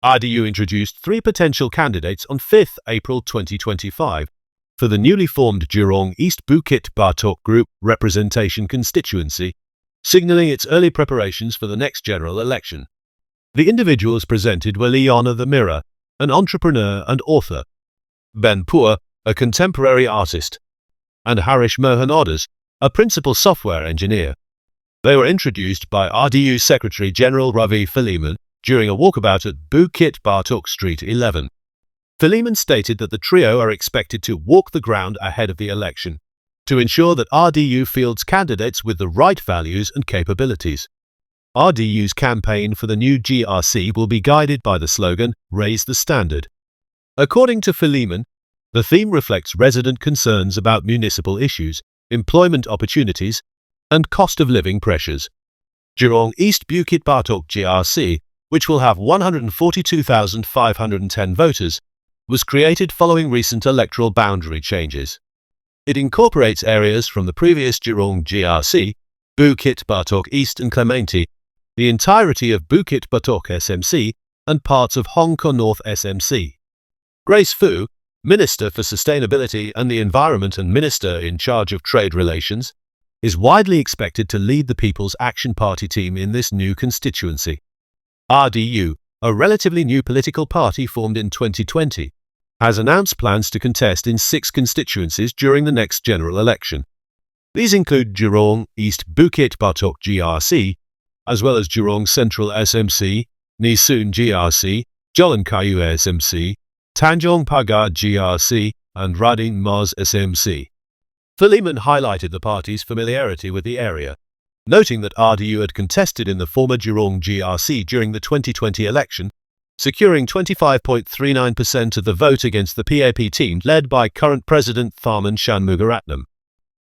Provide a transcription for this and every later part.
RDU introduced 3 potential candidates on 5 April 2025 for the newly formed Jurong East-Bukit Batok Group Representation Constituency, signalling its early preparations for the next general election. The individuals presented were Liana the Mirror, an entrepreneur and author, Ben Pur, a contemporary artist, and Harish Mohan Odas, a principal software engineer. They were introduced by RDU Secretary General Ravi Philemon during a walkabout at Bukit Batok Street 11. Philemon stated that the trio are expected to walk the ground ahead of the election to ensure that RDU fields candidates with the right values and capabilities. RDU's campaign for the new GRC will be guided by the slogan, "Raise the Standard." According to Philemon, the theme reflects resident concerns about municipal issues, employment opportunities, and cost of living pressures. Jurong East-Bukit Batok GRC, which will have 142,510 voters, was created following recent electoral boundary changes. It incorporates areas from the previous Jurong GRC, Bukit Batok East and Clementi, the entirety of Bukit Batok SMC, and parts of Hong Kong North SMC. Grace Fu, Minister for Sustainability and the Environment and Minister in charge of Trade Relations, is widely expected to lead the People's Action Party team in this new constituency. RDU, a relatively new political party formed in 2020, has announced plans to contest in 6 constituencies during the next general election. These include Jurong East-Bukit Batok GRC, as well as Jurong Central SMC, Nisun GRC, Jalan-Kayu SMC, Tanjong Pagar GRC, and Radin Mas SMC. Philemon highlighted the party's familiarity with the area, noting that RDU had contested in the former Jurong GRC during the 2020 election, securing 25.39% of the vote against the PAP team led by current President Tharman Shanmugaratnam.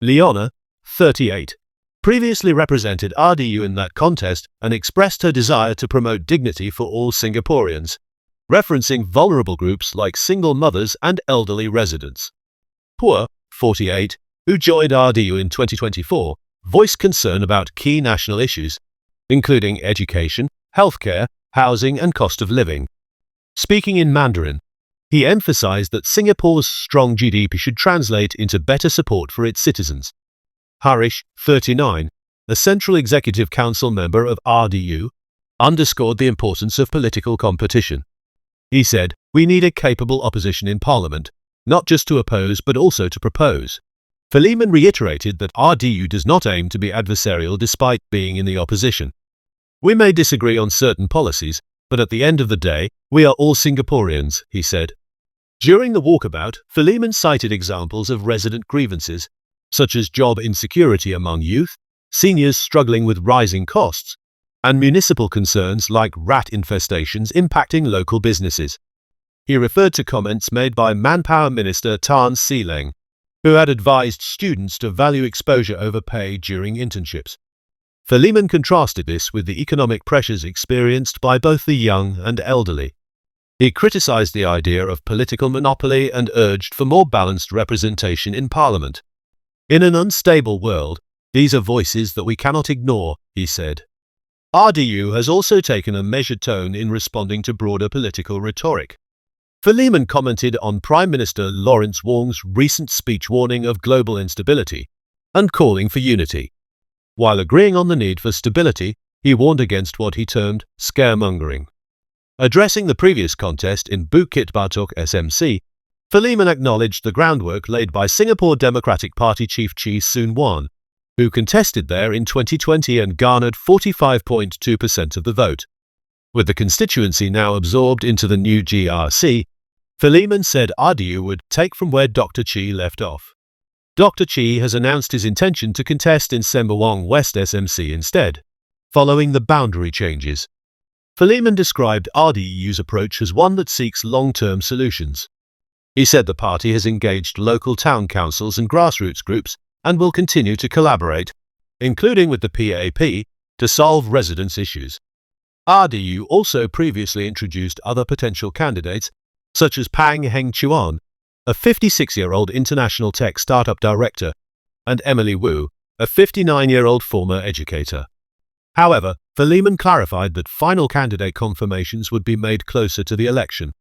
Liana, 38, previously represented RDU in that contest and expressed her desire to promote dignity for all Singaporeans, referencing vulnerable groups like single mothers and elderly residents. Pur, 48, who joined RDU in 2024, voiced concern about key national issues, including education, healthcare, housing and cost of living. Speaking in Mandarin, he emphasized that Singapore's strong GDP should translate into better support for its citizens. Harish, 39, a Central Executive Council member of RDU, underscored the importance of political competition. He said, "We need a capable opposition in Parliament, not just to oppose but also to propose." Philemon reiterated that RDU does not aim to be adversarial despite being in the opposition. "We may disagree on certain policies, but at the end of the day, we are all Singaporeans," he said. During the walkabout, Philemon cited examples of resident grievances, such as job insecurity among youth, seniors struggling with rising costs, and municipal concerns like rat infestations impacting local businesses. He referred to comments made by Manpower Minister Tan See Leng, who had advised students to value exposure over pay during internships. Philemon contrasted this with the economic pressures experienced by both the young and elderly. He criticized the idea of political monopoly and urged for more balanced representation in Parliament. "In an unstable world, these are voices that we cannot ignore," he said. RDU has also taken a measured tone in responding to broader political rhetoric. Philemon commented on Prime Minister Lawrence Wong's recent speech warning of global instability and calling for unity. While agreeing on the need for stability, he warned against what he termed scaremongering. Addressing the previous contest in Bukit Batok SMC, Philemon acknowledged the groundwork laid by Singapore Democratic Party Chief Chee Soon-Wan, who contested there in 2020 and garnered 45.2% of the vote. With the constituency now absorbed into the new GRC, Philemon said RDU would take from where Dr. Chee left off. Dr. Chee has announced his intention to contest in Sembawang West SMC instead, following the boundary changes. Philemon described RDU's approach as one that seeks long-term solutions. He said the party has engaged local town councils and grassroots groups and will continue to collaborate, including with the PAP, to solve residents' issues. RDU also previously introduced other potential candidates, such as Pang Heng Chuan, a 56-year-old international tech startup director, and Emily Wu, a 59-year-old former educator. However, Verleeman clarified that final candidate confirmations would be made closer to the election.